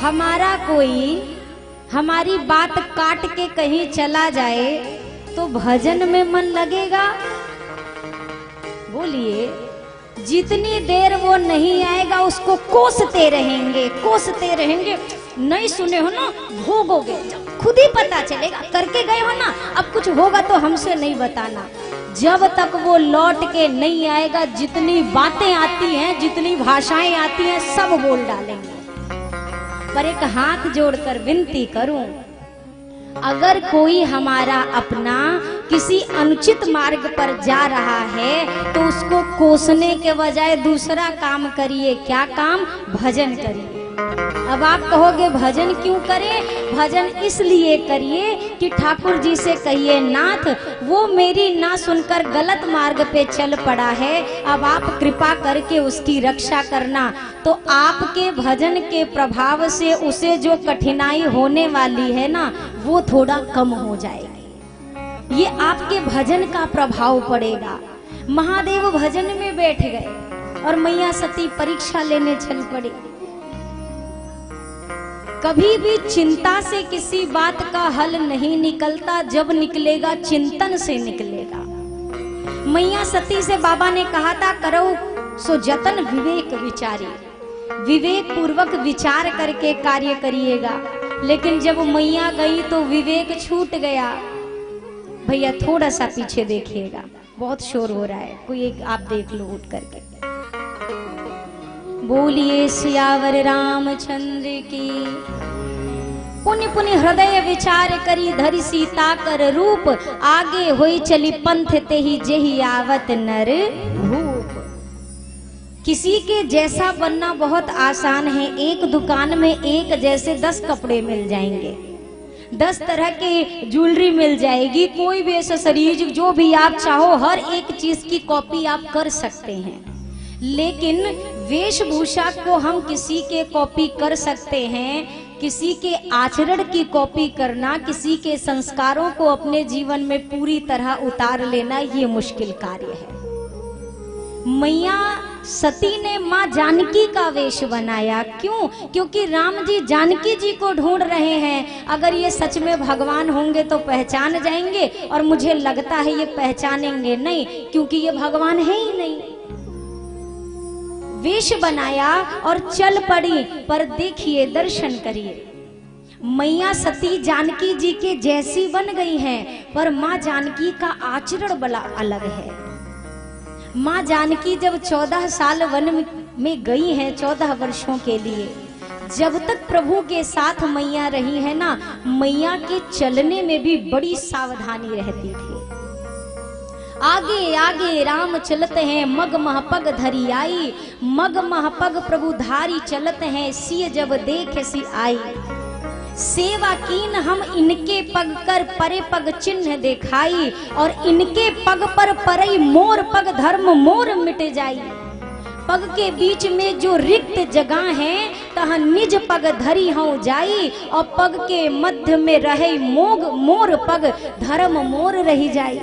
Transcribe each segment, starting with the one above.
हमारा कोई हमारी बात काट के कहीं चला जाए तो भजन में मन लगेगा? बोलिए। जितनी देर वो नहीं आएगा उसको कोसते रहेंगे, कोसते रहेंगे। नहीं सुने हो ना, भोगोगे, खुद ही पता चलेगा। करके गए हो ना, अब कुछ होगा तो हमसे नहीं बताना। जब तक वो लौट के नहीं आएगा, जितनी बातें आती हैं, जितनी भाषाएं आती हैं, सब बोल डालेंगे। पर एक हाथ जोड़कर विनती करूं, अगर कोई हमारा अपना किसी अनुचित मार्ग पर जा रहा है तो उसको कोसने के बजाय दूसरा काम करिए। क्या काम? भजन करिए। अब आप कहोगे भजन क्यों करें? भजन इसलिए करिए कि ठाकुर जी से कहिए, नाथ वो मेरी ना सुनकर गलत मार्ग पे चल पड़ा है, अब आप कृपा करके उसकी रक्षा करना। तो आपके भजन के प्रभाव से उसे जो कठिनाई होने वाली है ना, वो थोड़ा कम हो जाएगी। ये आपके भजन का प्रभाव पड़ेगा। महादेव भजन में बैठ गए और मैया सती परीक्षा लेने चल पड़ी। कभी भी चिंता से किसी बात का हल नहीं निकलता, जब निकलेगा चिंतन से निकलेगा। मैया सती से बाबा ने कहा था, करो सो जतन विवेक विचारी, विवेक पूर्वक विचार करके कार्य करिएगा। लेकिन जब मैया गई तो विवेक छूट गया। भैया थोड़ा सा पीछे देखिएगा, बहुत शोर हो रहा है, कोई एक आप देख लो उठ करके। बोलिए सियावर रामचंद्र की। पुनि पुनि हृदय विचार करी, धरि सीता कर रूप, आगे होई चली पंथ ते ही जेहि आवत नर भूप। किसी के जैसा बनना बहुत आसान है। एक दुकान में एक जैसे 10 कपड़े मिल जाएंगे, 10 तरह के ज्वेलरी मिल जाएगी, कोई भी एक्सेसरीज जो भी आप चाहो, हर एक चीज की कॉपी आप कर सकते हैं। लेकिन वेशभूषा को हम किसी के कॉपी कर सकते हैं, किसी के आचरण की कॉपी करना, किसी के संस्कारों को अपने जीवन में पूरी तरह उतार लेना, ये मुश्किल कार्य है। मैया सती ने माँ जानकी का वेश बनाया। क्यों? क्योंकि राम जी जानकी जी को ढूंढ रहे हैं। अगर ये सच में भगवान होंगे तो पहचान जाएंगे, और मुझे लगता है ये पहचानेंगे नहीं, क्योंकि ये भगवान है ही नहीं। वेश बनाया और चल पड़ी। पर देखिए, दर्शन करिए, मैया सती जानकी जी के जैसी बन गई हैं, पर माँ जानकी का आचरण बड़ा अलग है। माँ जानकी जब 14 साल वन में गई हैं, 14 वर्षों के लिए, जब तक प्रभु के साथ मैया रही है ना, मैया के चलने में भी बड़ी सावधानी रहती थी। आगे आगे राम चलते हैं, मग महपग धरी आई, मग महपग प्रभु धारी चलते हैं, सिय जब देखे सी आई। सेवा कीन हम इनके पग कर, परे पग चिन्ह दिखाई, और इनके पग पर परई मोर पग, धर्म मोर मिट जाई। पग के बीच में जो रिक्त जगह है, तहाँ निज पग धरी हूँ जाई, और पग के मध्य में रहे मोग मोर पग, धर्म मोर रही जाई।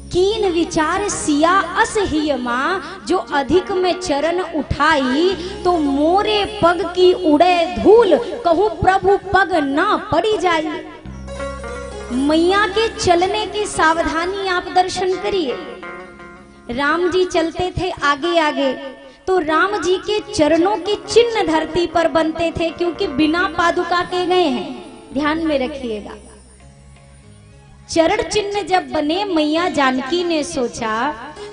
कीन विचार सिया अस ही माँ, जो अधिक में चरण उठाई, तो मोरे पग की उड़े धूल, कहूँ प्रभु पग ना पड़ी जाई। मैया के चलने की सावधानी आप दर्शन करिए। राम जी चलते थे आगे आगे, तो राम जी के चरणों के चिन्ह धरती पर बनते थे, क्योंकि बिना पादुका के गए हैं। ध्यान में रखिएगा, चरण चिन्ह जब बने, मैया जानकी ने सोचा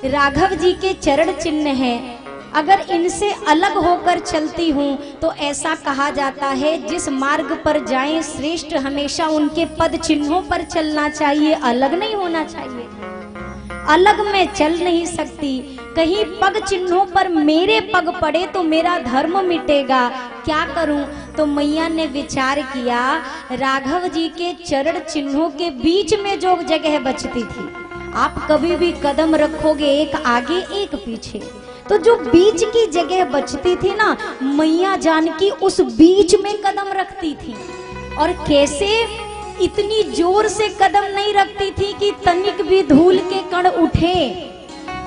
राघव जी के चरण चिन्ह हैं, अगर इनसे अलग होकर चलती हूँ तो ऐसा कहा जाता है, जिस मार्ग पर जाएं श्रेष्ठ हमेशा उनके पद चिन्हों पर चलना चाहिए, अलग नहीं होना चाहिए। अलग मैं चल नहीं सकती, कहीं पग चिन्हों पर मेरे पग पड़े तो मेरा धर्म मिटेगा, क्या करूं? तो मैया ने विचार किया, राघव जी के चरण चिन्हों के बीच में जो जगह बचती थी, आप कभी भी कदम रखोगे एक आगे एक पीछे, तो जो बीच की जगह बचती थी ना, मैया जानकी उस बीच में कदम रखती थी। और कैसे? इतनी जोर से कदम नहीं रखती थी कि तनिक भी धूल के कण उठे,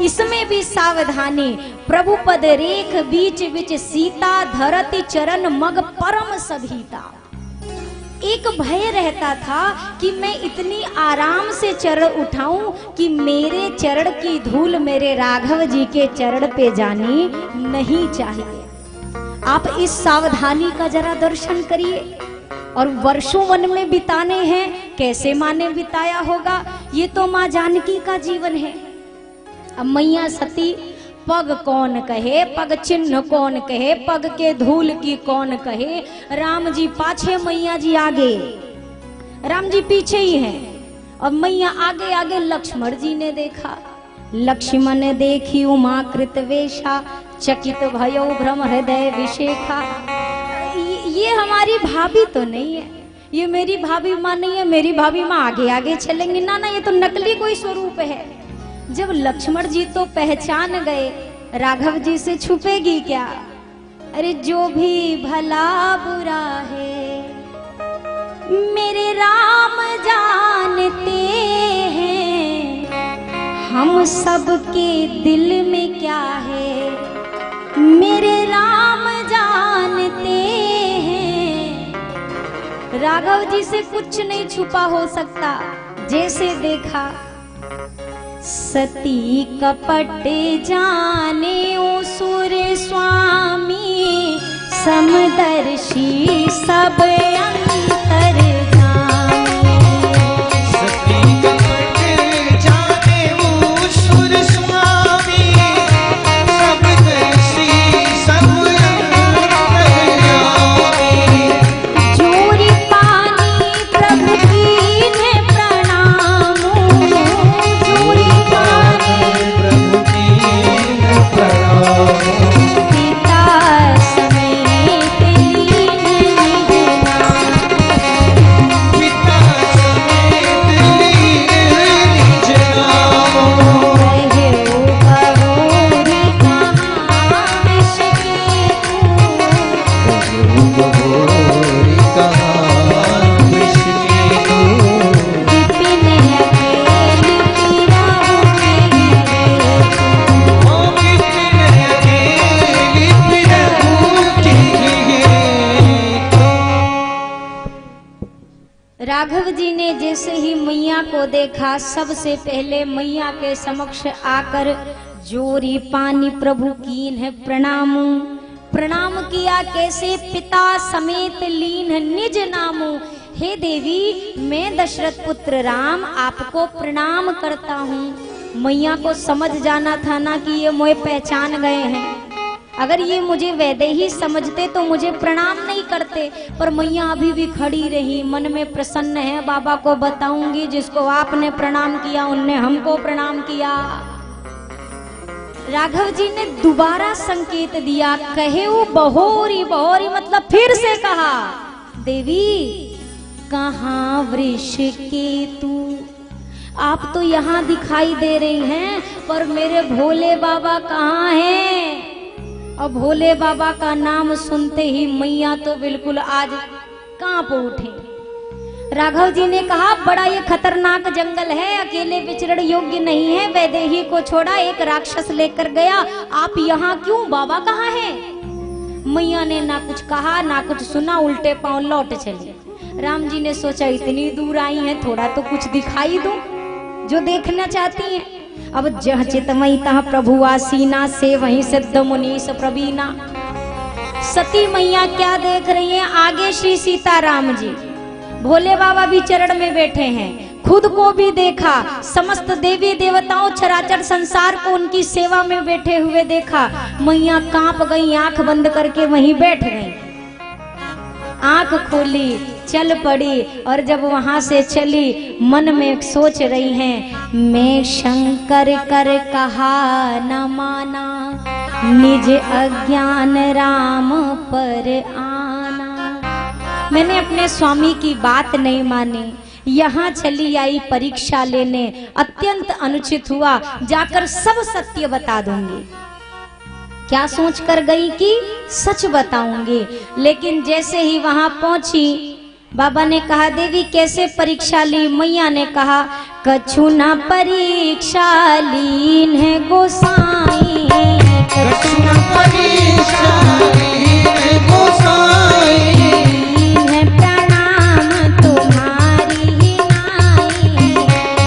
इसमें भी सावधानी। प्रभु पद रेख बीच बीच सीता, धरती चरण मग परम सभीता। एक भय रहता था कि मैं इतनी आराम से चरण उठाऊं कि मेरे चरण की धूल मेरे राघव जी के चरण पे जानी नहीं चाहिए। आप इस सावधानी का जरा दर्शन करिए। और वर्षों वन में बिताने हैं, कैसे माँ ने बिताया होगा, ये तो माँ जानकी का जीवन है। अब मैया सती पग कौन कहे, पग चिन्ह कौन कहे, पग के धूल की कौन कहे। राम जी पाछे, मैया जी आगे, राम जी पीछे ही हैं। और मैया आगे आगे। लक्ष्मण जी ने देखा, लक्ष्मण देखी उमा कृत वेशा, चकित भयो भ्रम हृदय विशेखा। ये हमारी भाभी तो नहीं है, ये मेरी भाभी माँ नहीं है, मेरी भाभी माँ आगे आगे चलेंगी, ना ना, ये तो नकली कोई स्वरूप है। जब लक्ष्मण जी तो पहचान गए, राघव जी से छुपेगी क्या। अरे जो भी भला बुरा है मेरे राम जानते हैं, हम सबके दिल में क्या है मेरे राम जानते हैं। राघव जी से कुछ नहीं छुपा हो सकता। जैसे देखा, सती कपट जाने ओ सुर स्वामी, समदर्शी सब अंतर जाने। सती कपट जाने ओ सुर स्वामी, समदर्शी सब अंतर जाने। जोरी पानी प्रभु कीन्हे प्रणाम, जोरी प्रभु कीन्हे प्रणाम। पिता समेत लीन निज नाम, पिता समेत लीन निज नाम। कहे भवोरी कहाँ विष केतु, गभोरी कहाँ विष केतु। विपिन अकेली फिराहु घेरे। ओ विपिन अकेली फिरहु घेरे। राघव जी ने जैसे ही मैया को देखा, सबसे पहले मैया के समक्ष आकर जोरी पानी प्रभु कीन है प्रणामु। प्रणाम किया कैसे, पिता समेत लीन निज नामु। हे देवी, मैं दशरथ पुत्र राम आपको प्रणाम करता हूँ। मैया को समझ जाना था ना कि ये मोए पहचान गए हैं। अगर ये मुझे वैदे ही समझते तो मुझे प्रणाम नहीं करते। पर मैया अभी भी खड़ी रही, मन में प्रसन्न है। बाबा को बताऊंगी, जिसको आपने प्रणाम किया उनने हमको प्रणाम किया। राघव जी ने दोबारा संकेत दिया, कहे वो बहोरी बहोरी, मतलब फिर से कहा, देवी कहाँ वृष केतु। आप तो यहाँ दिखाई दे रही हैं, पर मेरे भोले बाबा कहाँ हैं। और भोले बाबा का नाम सुनते ही मैया तो बिल्कुल आज कांप उठे। राघव जी ने कहा, बड़ा ये खतरनाक जंगल है, अकेले विचरण योग्य नहीं है। वैदेही को छोड़ा, एक राक्षस लेकर गया, आप यहाँ क्यों, बाबा कहाँ हैं। मैया ने ना कुछ कहा ना कुछ सुना, उल्टे पांव लौट चले। राम जी ने सोचा इतनी दूर आई हैं, थोड़ा तो कुछ दिखाई दूं जो देखना चाहती हैं। अब जह चितमयी तह प्रभु आसीना, से वहीं सिद्ध मुनीस प्रवीणा। सती मैया क्या देख रही हैं, आगे श्री सीताराम जी, भोले बाबा भी चरण में बैठे हैं। खुद को भी देखा, समस्त देवी देवताओं चराचर संसार को उनकी सेवा में बैठे हुए देखा। मैया कांप गई, आंख बंद करके वहीं बैठ गई। आंख खोली, चल पड़ी, और जब वहां से चली, मन में सोच रही हैं, मैं शंकर कर कहा न माना, निज अज्ञान राम पर आना। मैंने अपने स्वामी की बात नहीं मानी, यहाँ चली आई परीक्षा लेने, अत्यंत अनुचित हुआ, जाकर सब सत्य बता दूंगी। क्या सोच कर गई कि सच बताऊंगी। लेकिन जैसे ही वहां पहुंची, बाबा ने कहा, देवी कैसे परीक्षा ली। मैया ने कहा, कछु न परीक्षा लीन है गोसाई, कछु न परेशानी है गोसाई। है प्रणाम तुम्हारी नाई,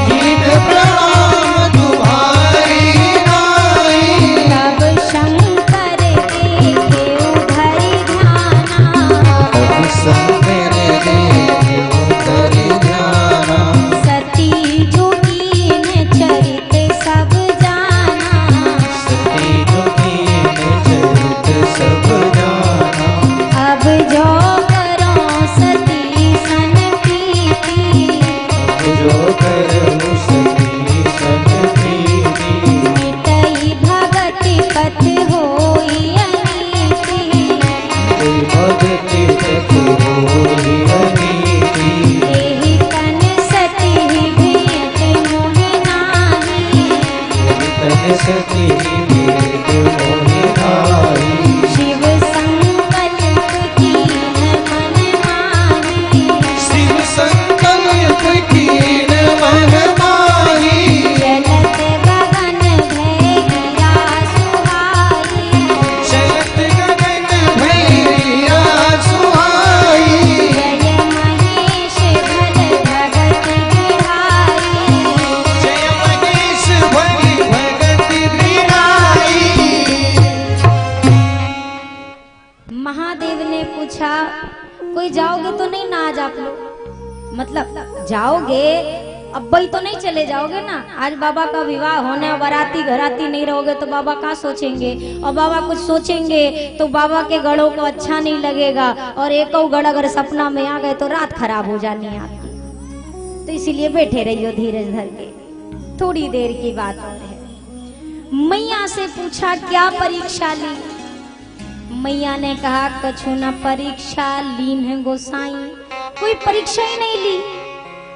दीन प्रणाम तुम्हारी नाई। तब शंकर देखे उधर ध्याना, तब शंकर देखे उधर ध्याना। सती जोगीन चरित सब जाना, सती जोगीन चरित सब जाना। अब जो करो सती सन प्रीति, जो करूँ सती सन प्रीति। मिटई भगति पथ होई अनीति, कोई भगति तक होई अनीति। एहि तन सती भेंट मोहि नाही, तन सती भेंट मोहि नाई। शिव संकल्प कीन मन माही, शिव संकल्प कीन मन माही। चलत गगन भय गिरा सुहाई, चलत गगन भैया सुहाई। जय महेश भल भगत बिहारी, जय मनीष भरी भगत बिनाई। महादेव ने पूछा कोई जाओगे तो नहीं ना आज आप लोग? मतलब जाओगे अब भाई तो नहीं चले जाओगे ना? आज बाबा का विवाह होने, बाराती घराती नहीं रहोगे तो बाबा क्या सोचेंगे? और बाबा कुछ सोचेंगे तो बाबा के गढ़ों को अच्छा नहीं लगेगा, और एक गढ़ अगर सपना में आ गए तो रात खराब हो जानी है आपकी। तो इसीलिए बैठे रहियो धीरज धर के, थोड़ी देर की बात और है। मैया से पूछा क्या परीक्षा ली? मैया ने कहा कछु न परीक्षा लीन है गोसाई, कोई परीक्षा ही नहीं ली।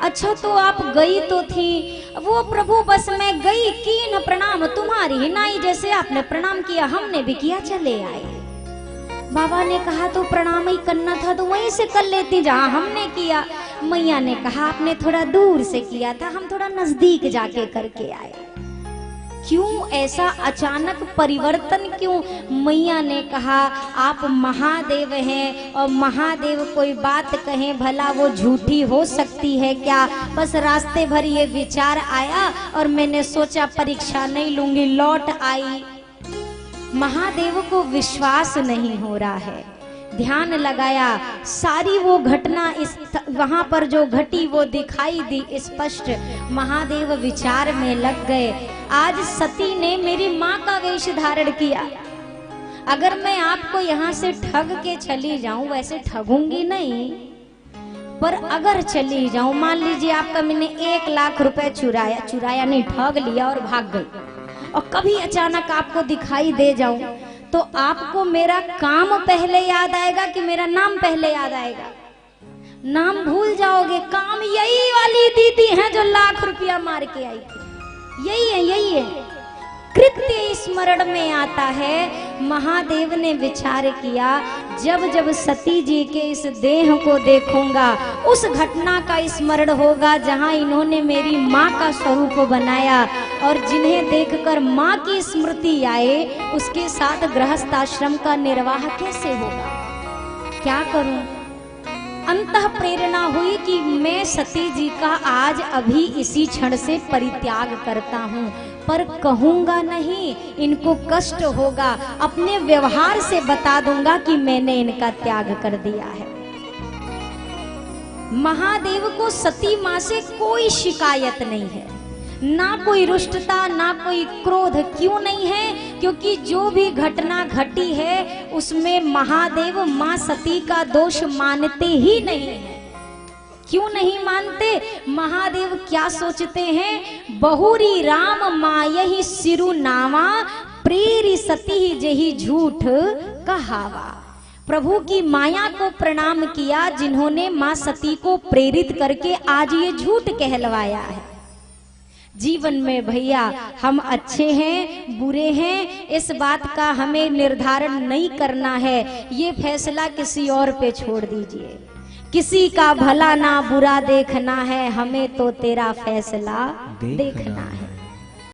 अच्छा तो आप गई तो थी, वो प्रभु बस मैं गई की न प्रणाम तुम्हारी ही नाई, जैसे आपने प्रणाम किया हमने भी किया चले आए। बाबा ने कहा तो प्रणाम ही करना था तो वहीं से कर लेती जहां हमने किया। मैया ने कहा आपने थोड़ा दूर से किया था, हम थोड़ा नजदीक जाके करके आए। क्यों ऐसा अचानक परिवर्तन क्यों? मैया ने कहा आप महादेव हैं और महादेव कोई बात कहें भला वो झूठी हो सकती है क्या? बस रास्ते भर ये विचार आया और मैंने सोचा परीक्षा नहीं लूंगी, लौट आई। महादेव को विश्वास नहीं हो रहा है, ध्यान लगाया, सारी वो घटना इस वहां पर जो घटी वो दिखाई दी स्पष्ट। महादेव विचार में लग गए, आज सती ने मेरी माँ का वेश धारण किया, अगर मैं आपको यहाँ से ठग के चली जाऊं, वैसे ठगूंगी नहीं पर अगर चली जाऊं, मान लीजिए आपका मैंने 1 लाख रुपए चुराया नहीं, ठग लिया और भाग गई, और कभी अचानक आपको दिखाई दे जाऊं तो आपको मेरा काम पहले याद आएगा कि मेरा नाम पहले याद आएगा? नाम भूल जाओगे। काम यही वाली दीदी हैं जो लाख रुपया मार के आई थी, यही है। कृत्य स्मरण में आता है। महादेव ने विचार किया, जब जब सती जी के इस देह को देखूंगा उस घटना का स्मरण होगा जहां इन्होंने मेरी माँ का स्वरूप बनाया, और जिन्हें देखकर माँ की स्मृति आए उसके साथ गृहस्थ आश्रम का निर्वाह कैसे होगा? क्या करूं? अंतः प्रेरणा हुई कि मैं सती जी का आज अभी इसी क्षण से परित्याग करता हूँ, पर कहूंगा नहीं, इनको कष्ट होगा, अपने व्यवहार से बता दूंगा कि मैंने इनका त्याग कर दिया है। महादेव को सती माँ से कोई शिकायत नहीं है, ना कोई रुष्टता ना कोई क्रोध। क्यों नहीं है? क्योंकि जो भी घटना घटी है उसमें महादेव माँ सती का दोष मानते ही नहीं है। क्यों नहीं मानते? महादेव क्या सोचते हैं? बहुरी राम मायहि सिरु नावा, प्रेरी सती जही झूठ कहावा। प्रभु की माया को प्रणाम किया जिन्होंने माँ सती को प्रेरित करके आज ये झूठ कहलवाया है। जीवन में भैया हम अच्छे हैं बुरे हैं इस बात का हमें निर्धारण नहीं करना है, ये फैसला किसी और पे छोड़ दीजिए। किसी का भला ना बुरा देखना है, हमें तो तेरा फैसला देखना है।